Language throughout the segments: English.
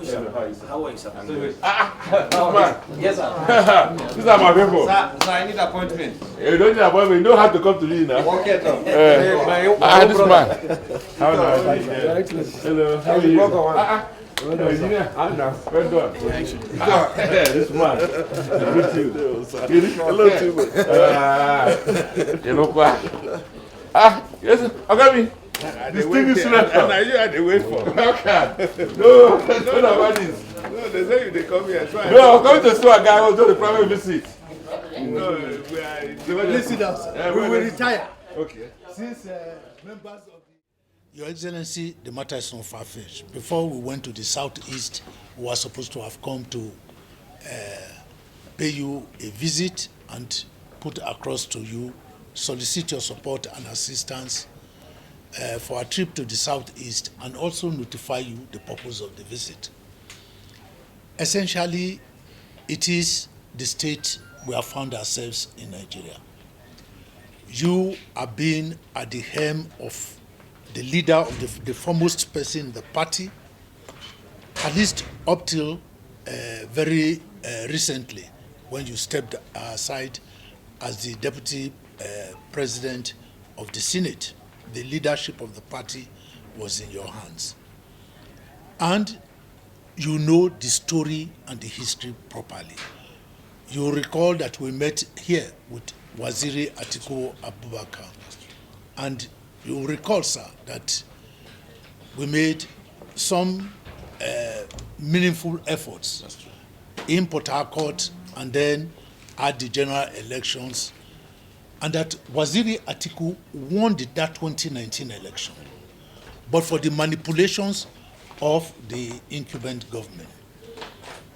sir? How are you, sir? Yes, sir. These are my people. Sir, I need appointment. You don't need appointment. You know how to come to me now. Okay, sir. This man. How are you? Hello. How are you? Engineer. Well done. This man. Good to you. Hello to you. You know what? Yes, okay. This thing is left. And you had to wait for. Okay. No, that's not about this. No, they say you they come here. So no, I'm coming to see a guy who do the private visit. No, we are. Listen us. We will retire. Okay. Since members of the. Your Excellency, the matter is not far-fetched. Before we went to the southeast, we were supposed to have come to pay you a visit and put across to you, solicit your support and assistance for a trip to the southeast, and also notify you the purpose of the visit. Essentially, it is the state we have found ourselves in Nigeria. You are being at the helm of the leader of the foremost person in the party, at least up till very recently, when you stepped aside as the deputy president of the Senate. The leadership of the party was in your hands. And you know the story and the history properly. You recall that we met here with Waziri Atiku Abubakar. And you recall, sir, that we made some meaningful efforts in Port Harcourt and then at the general elections, and that Waziri Atiku won that 2019 election, but for the manipulations of the incumbent government.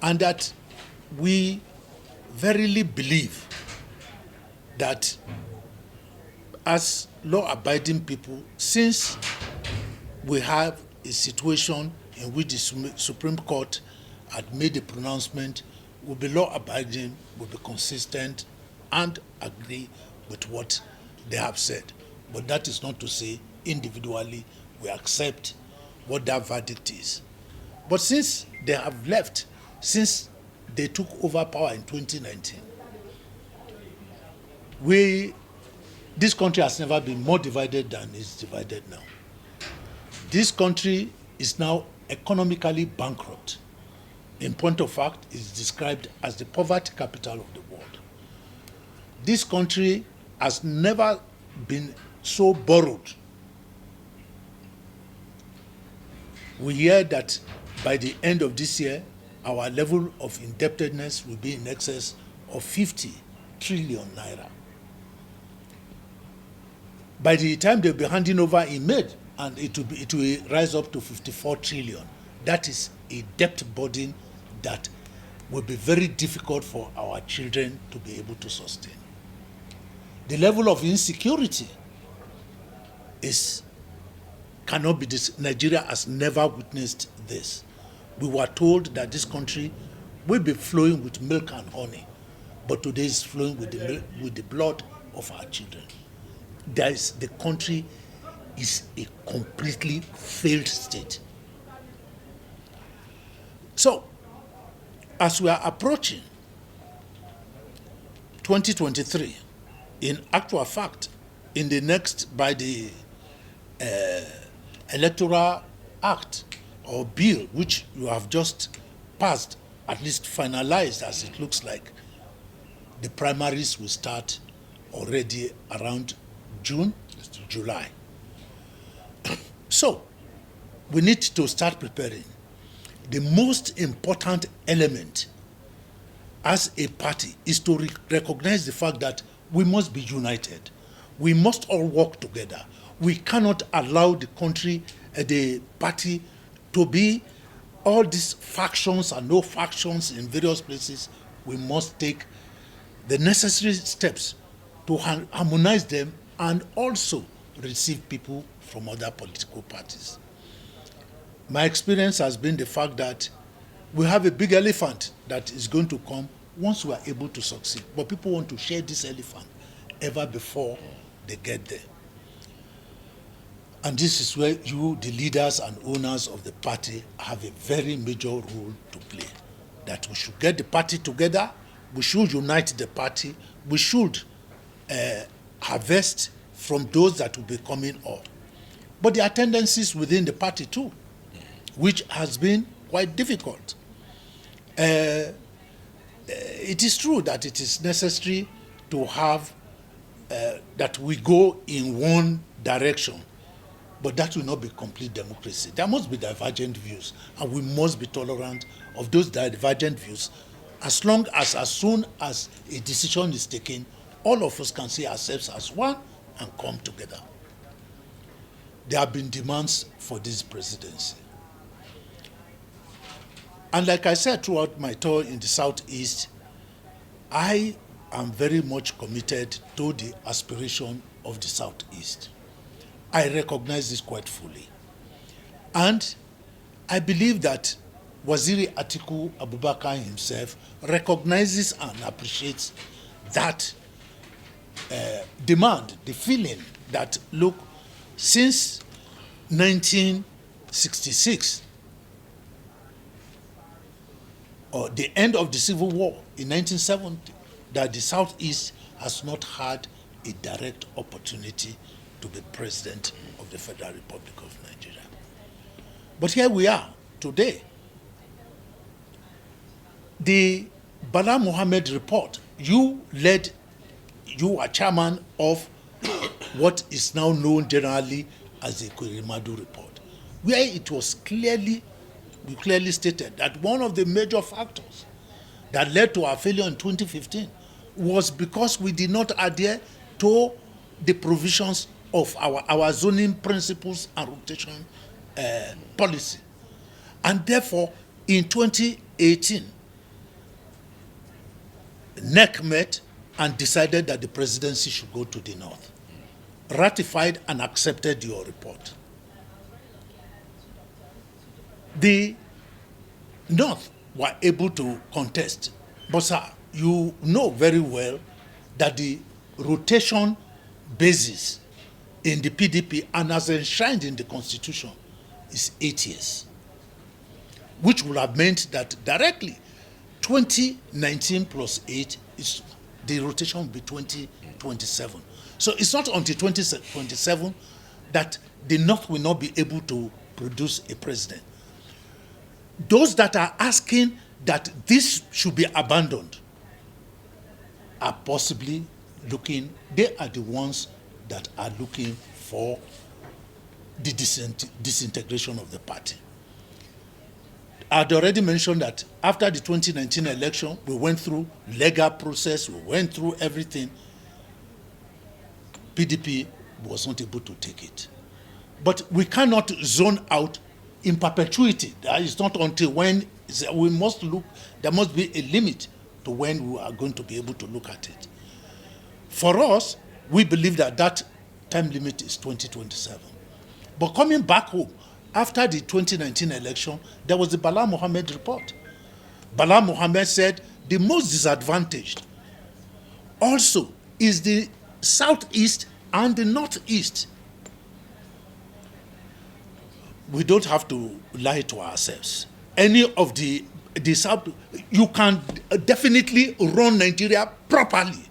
And that we verily believe that as law-abiding people, since we have a situation in which the Supreme Court had made a pronouncement, we'll be law-abiding, we'll be consistent, and agree with what they have said. But that is not to say individually we accept what that verdict is. But since they have left, since they took over power in 2019, this country has never been more divided than it's divided now. This country is now economically bankrupt. In point of fact, it's described as the poverty capital of the world. This country has never been so borrowed. We hear that by the end of this year, our level of indebtedness will be in excess of 50 trillion naira. By the time they'll be handing over in May, and it will rise up to 54 trillion. That is a debt burden that will be very difficult for our children to be able to sustain. The level of insecurity cannot be this. Nigeria has never witnessed this. We were told that this country will be flowing with milk and honey, but today is flowing with the blood of our children. The country is a completely failed state. So, as we are approaching 2023, in actual fact, in the next, by the Electoral Act or bill, which you have just passed, at least finalized as it looks like, the primaries will start already around June, July. So, we need to start preparing. The most important element as a party is to recognize the fact that we must be united. We must all work together. We cannot allow the country, the party, to be all these factions and no factions in various places. We must take the necessary steps to harmonize them and also receive people from other political parties. My experience has been the fact that we have a big elephant that is going to come once we are able to succeed. But people want to share this elephant ever before they get there. And this is where you, the leaders and owners of the party, have a very major role to play. That we should get the party together, we should unite the party, we should harvest from those that will be coming up. But there are tendencies within the party too, which has been quite difficult. It is true that it is necessary to have that we go in one direction, but that will not be complete democracy. There must be divergent views, and we must be tolerant of those divergent views. As soon as a decision is taken, all of us can see ourselves as one and come together. There have been demands for this presidency. And like I said throughout my tour in the Southeast, I am very much committed to the aspiration of the Southeast. I recognize this quite fully. And I believe that Waziri Atiku Abubakar himself recognizes and appreciates that demand, the feeling that, look, since 1966, or the end of the Civil War in 1970, that the Southeast has not had a direct opportunity to be president of the Federal Republic of Nigeria. But here we are today. The Bala Mohammed report, you are chairman of what is now known generally as the Ekweremadu report, where it was clearly stated that one of the major factors that led to our failure in 2015 was because we did not adhere to the provisions of our zoning principles and rotation policy. And therefore, in 2018, NEC met and decided that the presidency should go to the north, ratified and accepted your report. The north were able to contest, but sir, you know very well that the rotation basis in the PDP and as enshrined in the Constitution is 8 years, which would have meant that directly 2019 plus 8 is the rotation will be 2027. So it's not until 2027 that the North will not be able to produce a president. Those that are asking that this should be abandoned are possibly looking, they are the ones that are looking for the disintegration of the party. I had already mentioned that after the 2019 election, we went through legal process, we went through everything. PDP was not able to take it. But we cannot zone out in perpetuity. That is not until when we must look, there must be a limit to when we are going to be able to look at it. For us, we believe that that time limit is 2027. But coming back home, after the 2019 election, there was the Bala Mohammed report. Bala Mohammed said the most disadvantaged also is the Southeast and the Northeast. We don't have to lie to ourselves. Any of the South, you can definitely run Nigeria properly.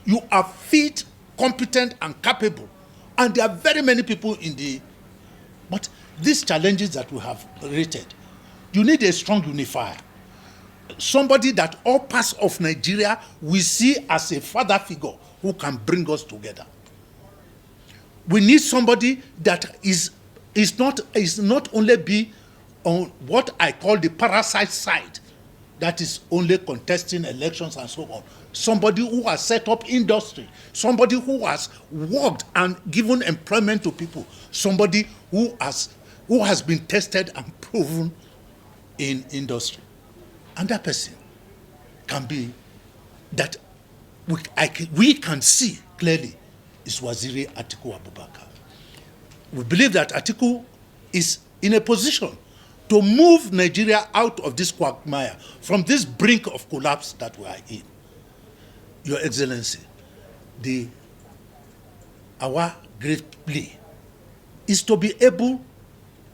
You are fit, competent, and capable. And there are very many people in the... But these challenges that we have rated, you need a strong unifier. Somebody that all parts of Nigeria we see as a father figure who can bring us together. We need somebody that is not only be on what I call the parasite side, that is only contesting elections and so on. Somebody who has set up industry, somebody who has worked and given employment to people, somebody who has been tested and proven in industry. And that person can be that we can see clearly is Waziri Atiku Abubakar. We believe that Atiku is in a position to move Nigeria out of this quagmire, from this brink of collapse that we are in. Your Excellency, our great plea is to be able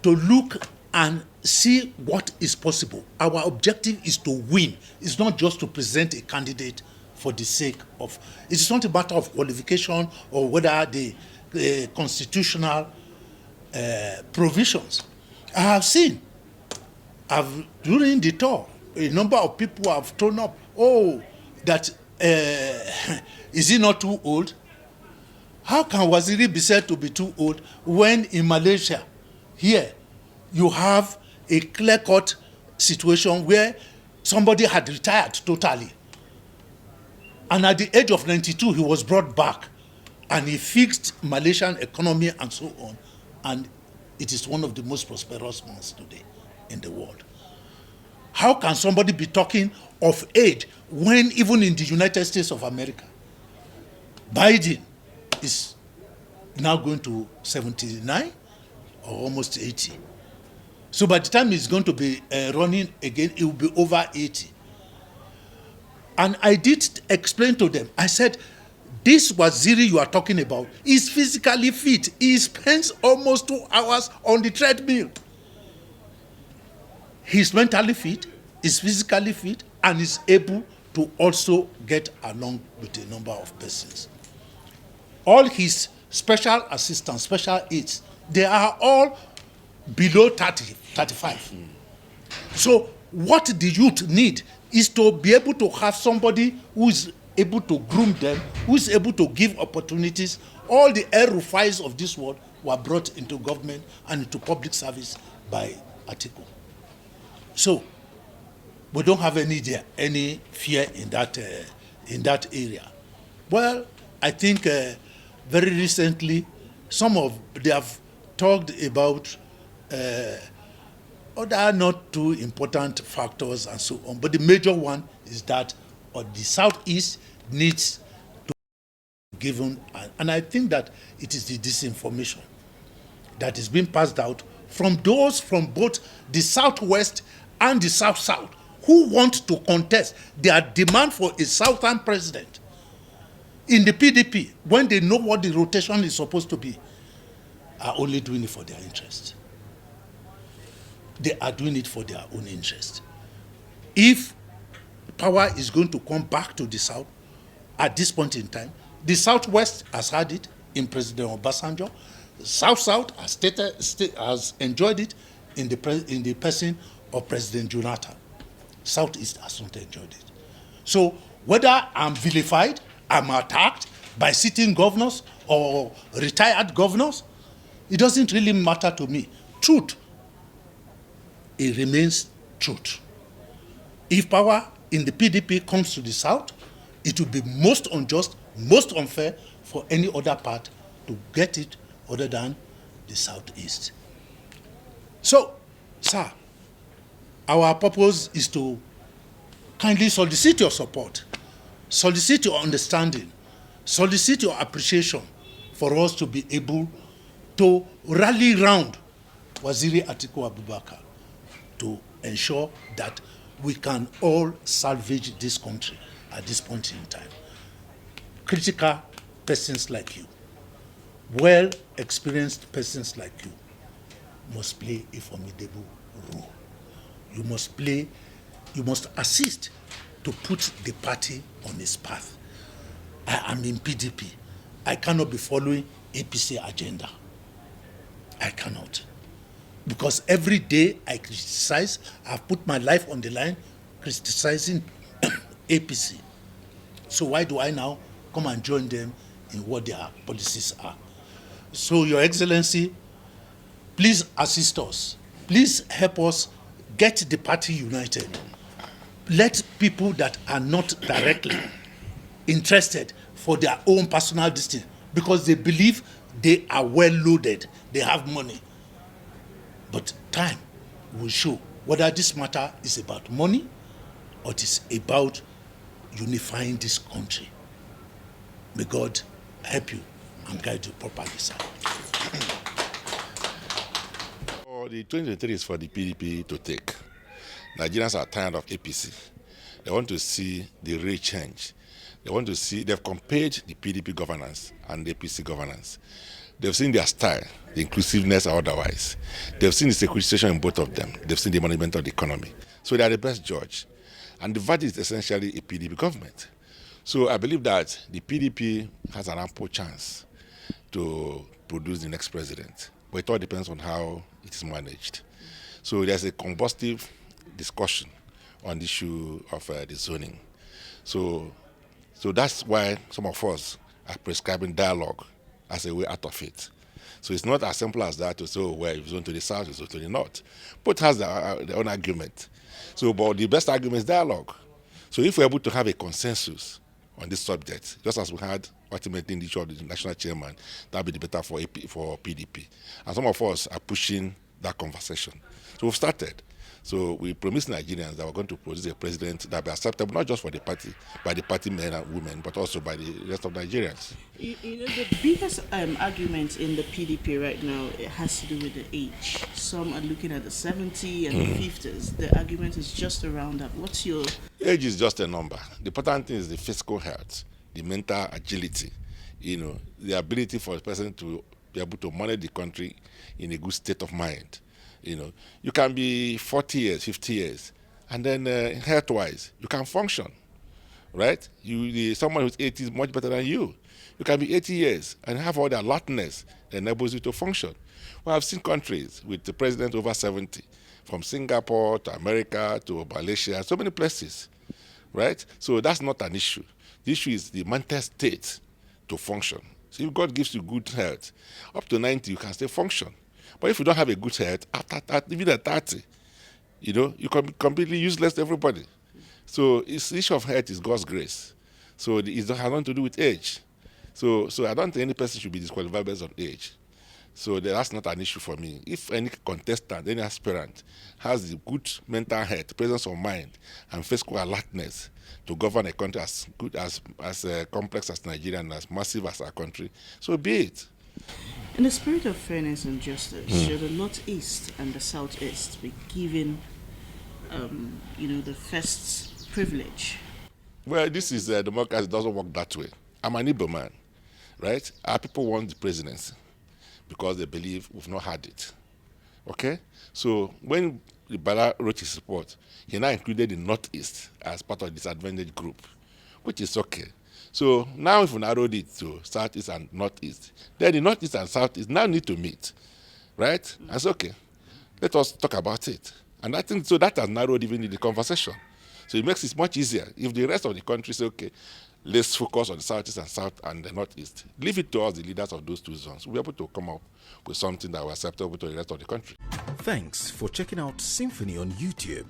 to look and see what is possible. Our objective is to win. It's not just to present a candidate for the sake of, it's not a matter of qualification or whether the constitutional provisions. I have seen, during the tour, a number of people have thrown up, that is he not too old? How can Waziri be said to be too old when in Malaysia, here, you have a clear-cut situation where somebody had retired totally. And at the age of 92, he was brought back and he fixed Malaysian economy and so on. And it is one of the most prosperous ones today in the world. How can somebody be talking of age when even in the United States of America, Biden is now going to 79 or almost 80. So by the time he's going to be running again, it will be over 80. And I did explain to them, I said, this Waziri you are talking about is physically fit. He spends almost 2 hours on the treadmill. He's mentally fit, is physically fit, and is able to also get along with a number of persons. All his special assistants, special aides, they are all below 30, 35. So what the youth need is to be able to have somebody who is able to groom them, who is able to give opportunities. All the El-Rufais of this world were brought into government and into public service by Atiku. So we don't have any fear in that area. Well, I think very recently, they have talked about other not too important factors and so on. But the major one is that the Southeast needs to be given, and I think that it is the disinformation that is being passed out from those from both the Southwest and the South-South who want to contest their demand for a Southern president in the PDP when they know what the rotation is supposed to be, are only doing it for their interest. They are doing it for their own interest. If power is going to come back to the South at this point in time, the Southwest has had it in President Obasanjo. South-South has enjoyed it in the person of President Jonathan. Southeast has not enjoyed it. So whether I'm vilified, I'm attacked by sitting governors or retired governors, it doesn't really matter to me. Truth, it remains truth. If power in the PDP comes to the South, it will be most unjust, most unfair for any other part to get it other than the Southeast. So, sir, our purpose is to kindly solicit your support, solicit your understanding, solicit your appreciation for us to be able to rally round Waziri Atiku Abubakar to ensure that we can all salvage this country at this point in time. Critical persons like you, well-experienced persons like you, must play a formidable role. You must assist to put the party on its path. I am in PDP. I cannot be following APC agenda. I cannot. Because every day I criticize, I've put my life on the line criticizing APC. So why do I now come and join them in what their policies are? So, Your Excellency, please assist us. Please help us get the party united. Let people that are not directly interested for their own personal destiny, because they believe they are well loaded, they have money. But time will show whether this matter is about money or it is about unifying this country. May God help you and guide you properly, sir. The 2023 is for the PDP to take. Nigerians are tired of APC. They want to see the real change. They want to see, they've compared the PDP governance and the APC governance. They've seen their style, the inclusiveness or otherwise. They've seen the securitization in both of them. They've seen the management of the economy. So they are the best judge. And the verdict is essentially a PDP government. So I believe that the PDP has an ample chance to produce the next president. But it all depends on how it is managed. So there's a combustive discussion on the issue of the zoning. So that's why some of us are prescribing dialogue as a way out of it. So it's not as simple as that to say, oh, well, if it's going to the south, it's going to the north. Both has their own argument. So, but the best argument is dialogue. So if we're able to have a consensus on this subject, just as we had ultimately in the issue of the national chairman, that would be better for PDP. And some of us are pushing that conversation. So we've started. So we promised Nigerians that we're going to produce a president that will be acceptable not just for the party, by the party men and women, but also by the rest of Nigerians. You know, the biggest argument in the PDP right now, it has to do with the age. Some are looking at the 70 and the 50s. The argument is just around that. What's your... Age is just a number. The important thing is the physical health, the mental agility, the ability for a person to be able to manage the country in a good state of mind. You can be 40 years, 50 years, and then health-wise, you can function, right? Someone who's 80 is much better than you. You can be 80 years and have all the alertness that enables you to function. Well, I've seen countries with the president over 70, from Singapore to America to Malaysia, so many places, right? So that's not an issue. The issue is the mental state to function. So if God gives you good health, up to 90, you can still function. But if you don't have a good health, even at 30, you can be completely useless to everybody. So the issue of health is God's grace. So it has nothing to do with age. So I don't think any person should be disqualified based on age. So that's not an issue for me. If any contestant, any aspirant has the good mental health, presence of mind, and physical alertness to govern a country as good as complex as Nigeria and as massive as our country, so be it. In the spirit of fairness and justice, should the Northeast and the Southeast be given, the first privilege? Well, this is democracy. It doesn't work that way. I'm an Igbo man, right? Our people want the presidency because they believe we've not had it. Okay? So when Bala wrote his report, he now included the Northeast as part of the disadvantaged group, which is okay. So now if we narrowed it to Southeast and Northeast, then the Northeast and Southeast now need to meet, right? That's okay. Let us talk about it. And I think so that has narrowed even the conversation. So it makes it much easier. If the rest of the country say, okay, let's focus on the Southeast and South and the Northeast, leave it to us, the leaders of those two zones. We'll be able to come up with something that will be acceptable to the rest of the country. Thanks for checking out SYMFONI on YouTube.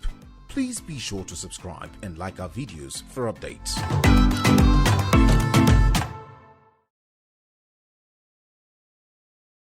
Please be sure to subscribe and like our videos for updates.